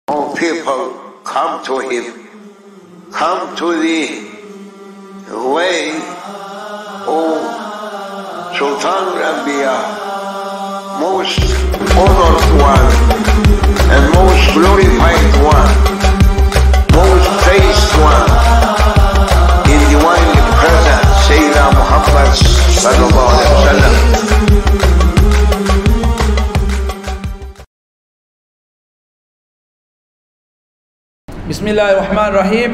All people come to him, come to the way of Sultan al-Anbiya, most honored one and most glorified one, most praised one in divine presence, Sayyidina Muhammad sallallahu alaihi wasallam. Bismillahirrahmanirrahim.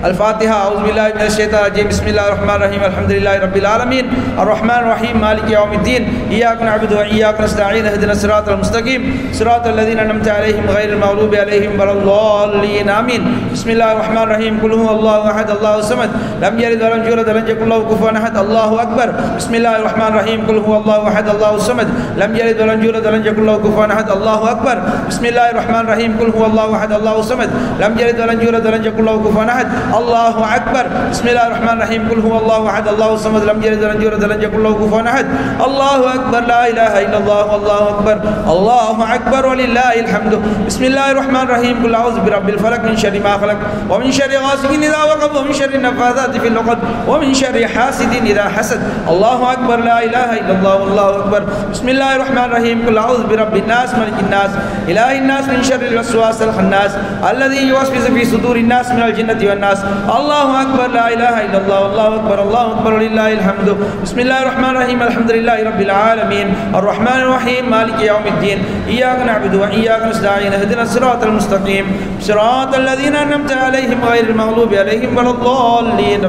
Al-Fatiha. A'udhu billahi minash shaitanir rajim. Bismillahirrahmanirrahim. Alhamdulillahi rabbil alamin. Ar-Rahmanir Rahim. Maliki yawmiddin. Iyyaka na'budu wa iyyaka nasta'in. Ihdinas siratal mustaqim. Siratal ladzina an'amta 'alaihim ghairil maghdubi 'alaihim waladdallin. Amin. Bismillahirrahmanirrahim. Qul huwallahu ahad, Allahus samad. Lam yalid wa lam yulad wa lam yakul lahu kufuwan ahad. Allahu akbar. Bismillahirrahmanirrahim. Qul huwallahu ahad, Allahus samad. Lam yalid wa lam yulad wa lam yakul lahu kufuwan ahad. Allahu akbar. Bismillahirrahmanirrahim. Qul huwallahu ahad, Allahus samad. Lam yalid ولن يولد ولن يكن له كفوا احد. الله اكبر. بسم الله الرحمن الرحيم. قل هو الله احد الله الصمد لم يلد ولن يولد ولن يكن له كفوا احد. الله اكبر. لا اله الا الله والله اكبر. الله اكبر ولله الحمد. بسم الله الرحمن الرحيم. قل اعوذ برب الفلق من شر ما خلق ومن شر غاسق اذا وقب ومن شر النفاثات في العقد ومن شر حاسد اذا حسد. الله اكبر. لا اله الا الله والله اكبر. بسم الله الرحمن الرحيم. قل اعوذ برب الناس ملك الناس اله الناس من شر الوسواس الخناس الذي يوسوس في صدور الناس من الجنة والناس. الله أكبر. لا إله إلا الله والله أكبر. الله أكبر ولله الحمد. بسم الله الرحمن الرحيم. الحمد لله رب العالمين الرحمن الرحيم مالك يوم الدين. إياك نعبد وإياك نستعين. اهدنا الصراط المستقيم صراط الذين أنعمت عليهم غير المغضوب عليهم ولا الضالين.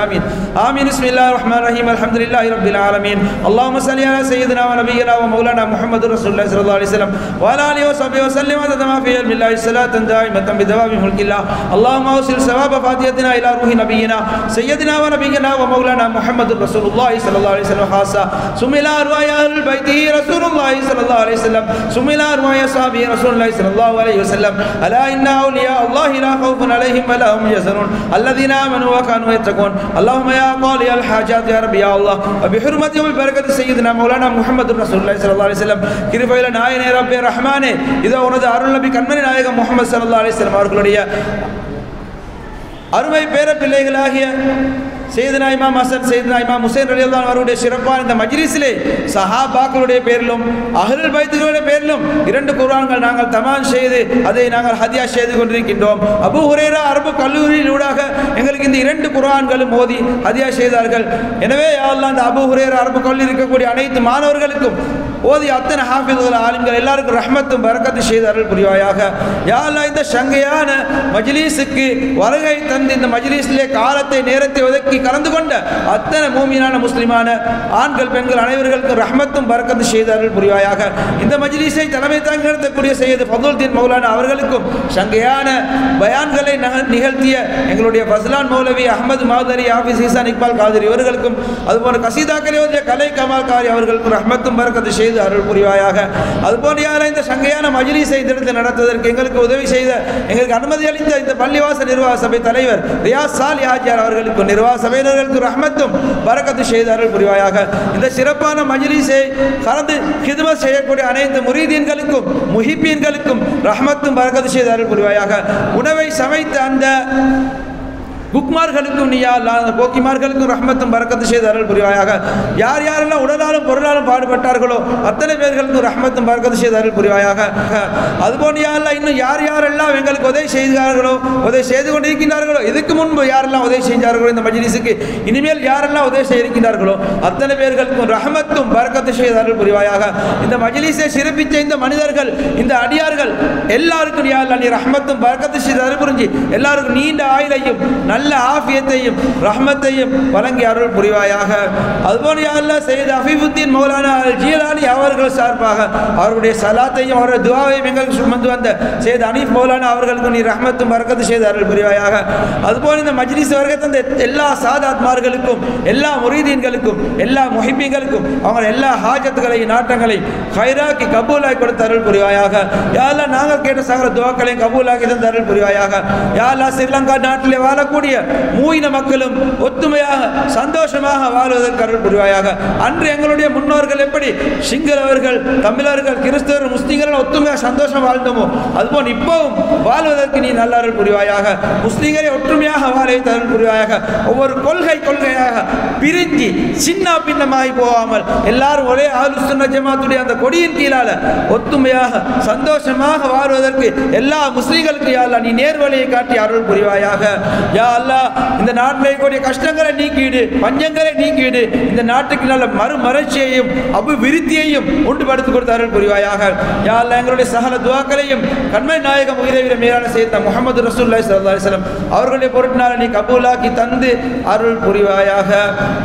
آمين. آمين. بسم الله الرحمن الرحيم. الحمد لله رب العالمين. اللهم صل على سيدنا ونبينا ومولانا محمد رسول الله صلى الله عليه وسلم وعلى آله وصحبه وسلم عدد ما في علم الله صلاة دائمة بدوام ملك الله. اللهم اوصل ثواب فاتحتنا الى روح نبينا سيدنا ونبينا ومولانا محمد رسول الله صلى الله عليه وسلم خاصه. ثم الى ارواح اهل البيت رسول الله صلى الله عليه وسلم. ثم الى ارواح اصحابه رسول الله صلى الله عليه وسلم. الا ان اولياء الله لا خوف عليهم ولا هم يحزنون الذين امنوا وكانوا يتقون. اللهم يا قاضي الحاجات يا رب يا الله وبحرمه وببركه سيدنا مولانا محمد رسول الله صلى الله عليه وسلم. கிருபையில நாயனே ரப்பே ரஹ்மானே, இதோ உனது அருள் நபி கண்மணி நாயகம் முஹம்மது ஸல்லல்லாஹு அலைஹி வஸல்லம் அவர்களுடைய அருமை பேர பிள்ளைகளாகிய சையதுனா இமாம் ஹசன் சையதுனா இமாம் ஹுசைன் ரலியல்லாஹு அன்ஹு அவருடைய சிறப்பான இந்த மஜ்லிஸிலே சஹாபாக்களுடைய பேரிலும் அஹ்லுல் பைத்துகளுடைய பேரிலும் 2 குர்ஆன்கள் நாங்கள் தமாம் செய்து அதை நாங்கள் ஹதியா செய்து கொண்டிருக்கின்றோம். அபூ ஹுரைரா அரபு கல்லூரியினூடாக எங்களுக்கு இந்த 2 குர்ஆன்களும் ஓதி ஹதியா செய்தார்கள். எனவே யா அல்லாஹ் இந்த அபூ ஹுரைரா அரபு கல்லூரியில் இருக்கக்கூடிய அனைத்து மாணவர்களுக்கும் ஓதி அத்தனை ஹாஃபிதுகள் ஆலிம்கள் எல்லாருக்கும் ரஹ்மத்தும் பரக்கத்து செய்து அருள் புரிவாயாக. யா அல்லாஹ் இந்த சங்கையான மஜ்லிஸுக்கு வருகை தந்து இந்த மஜ்லிஸிலே காலத்தை நேரத்தை ஒதுக்கி கலந்து கொண்ட அத்தனை மூமினான முஸ்லிமான ஆண்கள் பெண்கள் அனைவர்களுக்கும் ரஹ்மத்தும் பரக்கத்து செய்து அருள் புரிவாயாக. இந்த மஜ்லிஸை தலைமை தாங்கி நடத்தக்கூடிய சையது ஃபதுல்தீன் மௌலானா அவர்களுக்கும் சங்கையான பயான்களை நிகழ்த்திய எங்களுடைய ஃபஸ்லான் மௌலவி அஹ்மது மாதரி ஆஃபீஸ் ஈசான் இக்பால் காதிரி இவர்களுக்கும் அதுபோல கசீதாக்களை ஓதிய கலை கமால் காரி அவர்களுக்கும் ரஹ்மத்தும் பரக்கத்து செய்து அருள் புரிவாயாக. அதுபோல இந்த சங்கையான மஜ்லிஸை எடுத்து நடத்துவதற்கு எங்களுக்கு உதவி செய்த எங்களுக்கு அனுமதி அளித்த இந்த பள்ளிவாச நிர்வாக சபை தலைவர் ரியாஸ் சாலி ஹாஜியார் அவர்களுக்கும் நிர்வாக சபையினர்களுக்கு ரஹ்மத்தும் பரக்கத்து செய்து அருள் புரிவாயாக. இந்த சிறப்பான மஜ்லிஸை கலந்து ஹித்மத் செய்யக்கூடிய அனைத்து முரீதீன்களுக்கும் முஹிப்பீன்களுக்கும் ரஹ்மத்தும் பரக்கத்து செய்து அருள் புரிவாயாக. உணவை சமைத்த அந்த குக்மார்களுக்கும் நீயா அல்லாஹ் போக்கிமார்களுக்கும் ரஹ்மத்தும் பரக்கத்து செய்து அருள் புரிவாயாக. யார் யாரெல்லாம் உடலாலும் பொருளாலும் பாடுபட்டார்களோ அத்தனை பேர்களுக்கும் ரஹ்மத்தும் பரக்கத்து செய்து அருள் புரிவாயாக. அதுபோல் யா அல்லாஹ் இன்னும் யார் யாரெல்லாம் எங்களுக்கு உதவி செய்தார்களோ உதவி செய்து கொண்டிருக்கின்றார்களோ இதுக்கு முன்பு யாரெல்லாம் உதவி செஞ்சார்களோ இந்த மஜ்லிஸுக்கு இனிமேல் யாரெல்லாம் உதவி செய்ய இருக்கின்றார்களோ அத்தனை பேர்களுக்கும் ரஹ்மத்தும் பரக்கத்து செய்து அருள் புரிவாயாக. இந்த மஜ்லிஸை சிறப்பித்த இந்த மனிதர்கள் இந்த அடியார்கள் எல்லாருக்கும் யா அல்லாஹ் நீ ரஹ்மத்தும் பரக்கத்து செய்து அருள் புரிஞ்சு எல்லாருக்கும் நீண்ட ஆயுளையும் நல்ல ஆஃபியத்தையும் ரஹ்மத்தையும் வழங்கி அருள் புரிவாயாக. அதுபோல யா அல்லாஹ் சையத் அஃபீஃபுத்தீன் மௌலானா அல் ஜீலானி அவர்கள் சார்பாக அவருடைய சலாத்தையும் அவருடைய துஆவையும் எங்களுக்கு சுமந்து வந்த சையத் அனீஃப் மௌலானா அவர்களுக்கு நீ ரஹ்மத்தும் பரக்கத்து செய்து அருள் புரிவாயாக. அதுபோல இந்த மஜ்லிஸ் வருகை தந்த எல்லா சாதாத்மார்களுக்கும் எல்லா முரீதீன்களுக்கும் எல்லா முஹிப்பீன்களுக்கும் அவங்க எல்லா ஹாஜத்துகளையும் நாட்டங்களையும் ஹைராக்கி கபூலாக்கி கொடுத்து அருள் புரிவாயாக. யா அல்லாஹ் நாங்கள் கேட்ட சகல துஆக்களையும் கபூலாக்கி தந்து அருள் புரிவாயாக. யா அல்லாஹ் ஸ்ரீலங்கா நாட்டிலே வாழக்கூடிய நாட்டுடைய மூயின மக்களும் ஒத்துமையாக சந்தோஷமாக வாழ்வதற்கு அருள் புரிவாயாக. அன்று எங்களுடைய முன்னோர்கள் எப்படி சிங்களவர்கள், தமிழர்கள், கிறிஸ்தவர்கள், முஸ்லிம்கள் ஒத்துமையாக சந்தோஷம் வாழ்ந்தோமோ அதுபோல் இப்பவும் வாழ்வதற்கு நீ நல்ல அருள் புரிவாயாக. முஸ்லிம்களை ஒற்றுமையாக வாழ அருள் புரிவாயாக. ஒவ்வொரு கொள்கையாக பிரிஞ்சு சின்ன பின்னமாகி போகாமல் எல்லாரும் ஒரே அஹ்லுஸ் சுன்னத் ஜமாத்துடைய அந்த கொடியின் கீழால ஒத்துமையாக சந்தோஷமாக வாழ்வதற்கு எல்லா முஸ்லிம்களுக்கு யா அல்லாஹ் நீ நேர்வழியை காட்டி அருள் புரிவாயாக. யா அல்லாஹ் இந்த நாட்டில் கூடிய கஷ்டங்களை நீக்கிடு, பஞ்சங்களை நீக்கிடு, இந்த நாட்டுக்கு நல்ல மறுமலர்ச்சியையும் அபிவிருத்தியையும் உண்டுபடுத்திக் கொடுத்து அருள் புரிவாயாக. யா அல்லாஹ் எங்களுடைய சகல துஆக்களையும் கண்மை நாயகம் உயிரை மேலான செய்த முஹம்மது ரசூலுல்லாஹி ஸல்லல்லாஹு அலைஹி வஸல்லம் அவர்களுடைய பொருட்டினால நீ கபூலாக்கி தந்து அருள் புரிவாயாக.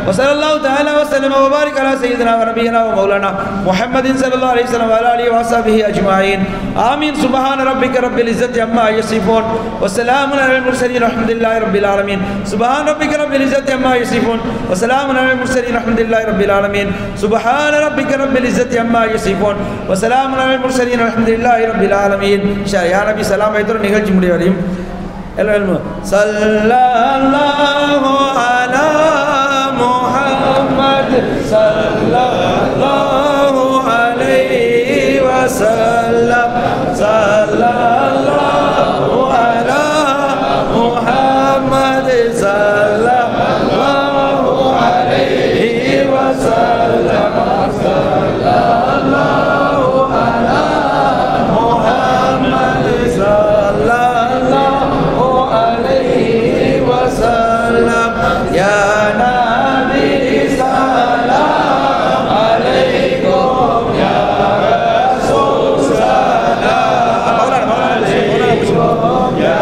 வஸல்லல்லாஹு தஆலா வஸல்லம் வ பாரிக அலா சய்யிதினா வ நபியினா வ மௌலானா முஹம்மதின் ஸல்லல்லாஹு அலைஹி வஸல்லம் வ ஆலிஹி வ ஸஹ்பிஹி அஜ்மாயின். ஆமீன். சுப்ஹான ரப்பிக ரப்பில் இஸ்ஸத்தி அம்மா யசிஃபூன் வ ஸலாமுன் அலல் முர்ஸலீன் வல்ஹம்துலில்லாஹி ரப்பில் ஆலமீன். சுப்ஹான ரப்பிக ரப்பில் இஸ்ஸத்தி அம்மா யசிஃபூன் வ ஸலாமுன் அலல் முர்ஸலீன் வல்ஹம்துலில்லாஹி ரப்பில் ஆலமீன். சுப்ஹான ரப்பிக ரப்பில் இஸ்ஸத்தி அம்மா யசிஃபூன் வ ஸலாமுன் அலல் முர்ஸலீன் வல்ஹம்துலில்லாஹி ரப்பில் ஆலமீன். யா நபி சலாம் வைத்தோம் நிகழ்ச்சி முடிவரையும் ஸல்லல்லாஹு அலா முஹம்மத் ஸல்லல்லாஹு அலைஹி வஸல்லம் ஸல்லல்லாஹு அலா முஹம்மத் ஸல்லல்லாஹு அலைஹி வஸல்லம் ஸல்லல்லாஹு அலா முஹம்மத் ஸல்லல்லாஹு அலைஹி வஸல்லம். யா நபி ஸலாம் அலைக்கும் யா ரசூல் ஸலாம் அலைக்கும் யா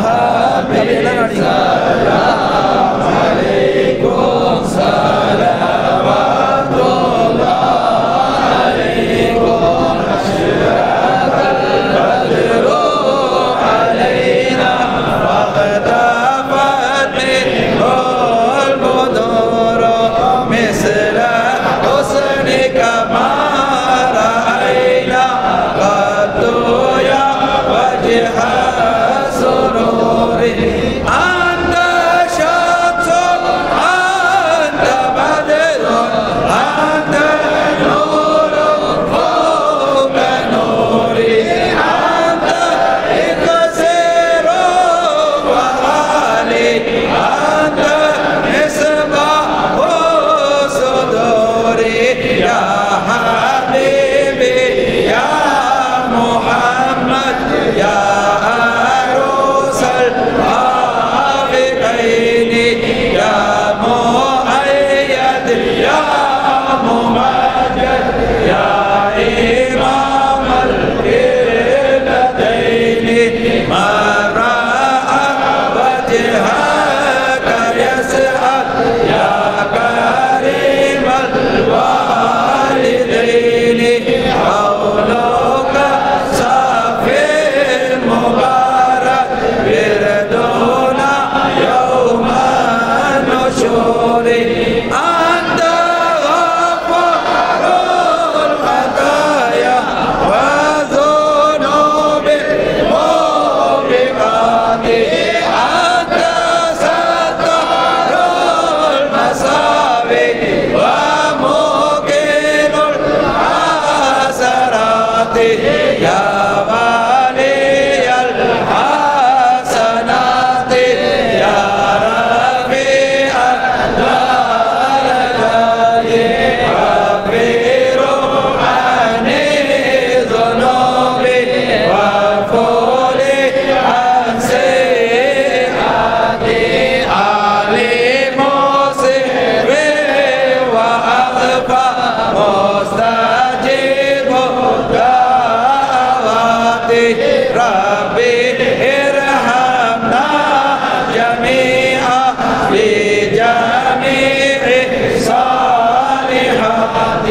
ஹபீப் ஸலாம் அலைக்கும் ஸலவாத்துல்லாஹி அலைக்கும் அஷ்ரகல் பத்ரு அலைனா வகதபத் மின்ஹுல் புதூர் மிஸ்ல ஹுஸ்னிகா மா ரஅய்னா கத்து யா வஜ்ஹ சுரூரி. أنت شمس أنت بدر أنت نور فوق نوري أنت إكسير وغالي أنت مصباح صدوري. يا حبيبي يا محمد يا عروس العابدين يا مؤيد يا ممجد يا إمام القبلتين. من رأى وجهك يسعد يا كريم الوالدين. قولك صافي المبارك بردنا يوم النشور. أنت غفار الخطايا وذنوب الموبقات. أنت ستار المساوي وموقن الحسرات. يا والي الحسنات يا رفيع الدرجات غفر عن ذنوبي وكل عن سيئاتي. عليم سر وأخفى مستجيب دعواتي. ربي ارحمنا جميعا بجميع الصالحات.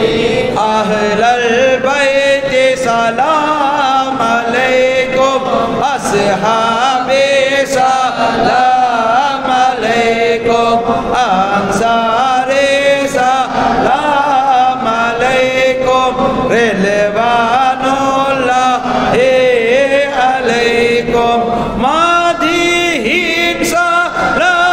أهل البيت سلام عليكم أصحابي سلام عليكم أنصاري سلام عليكم رضوان الله عليكم مديحين سلام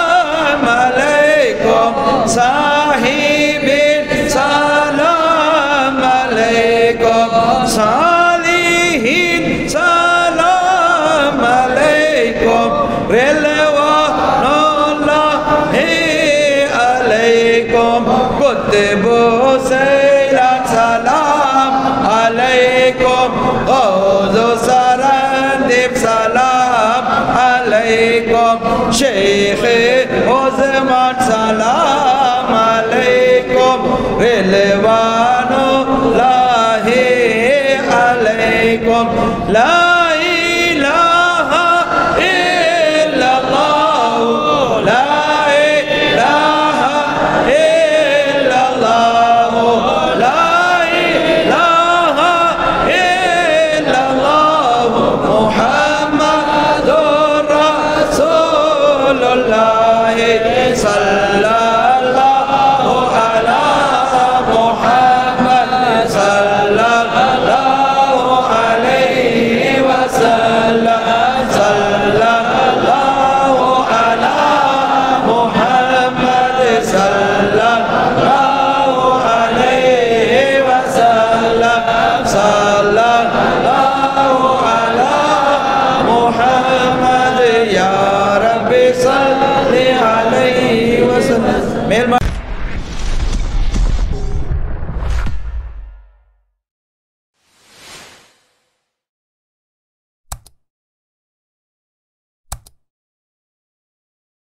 सलाम अलैकुम शेख उस्मान सलाम अलैकुम रिलवानुल्लाहि अलैकुम ला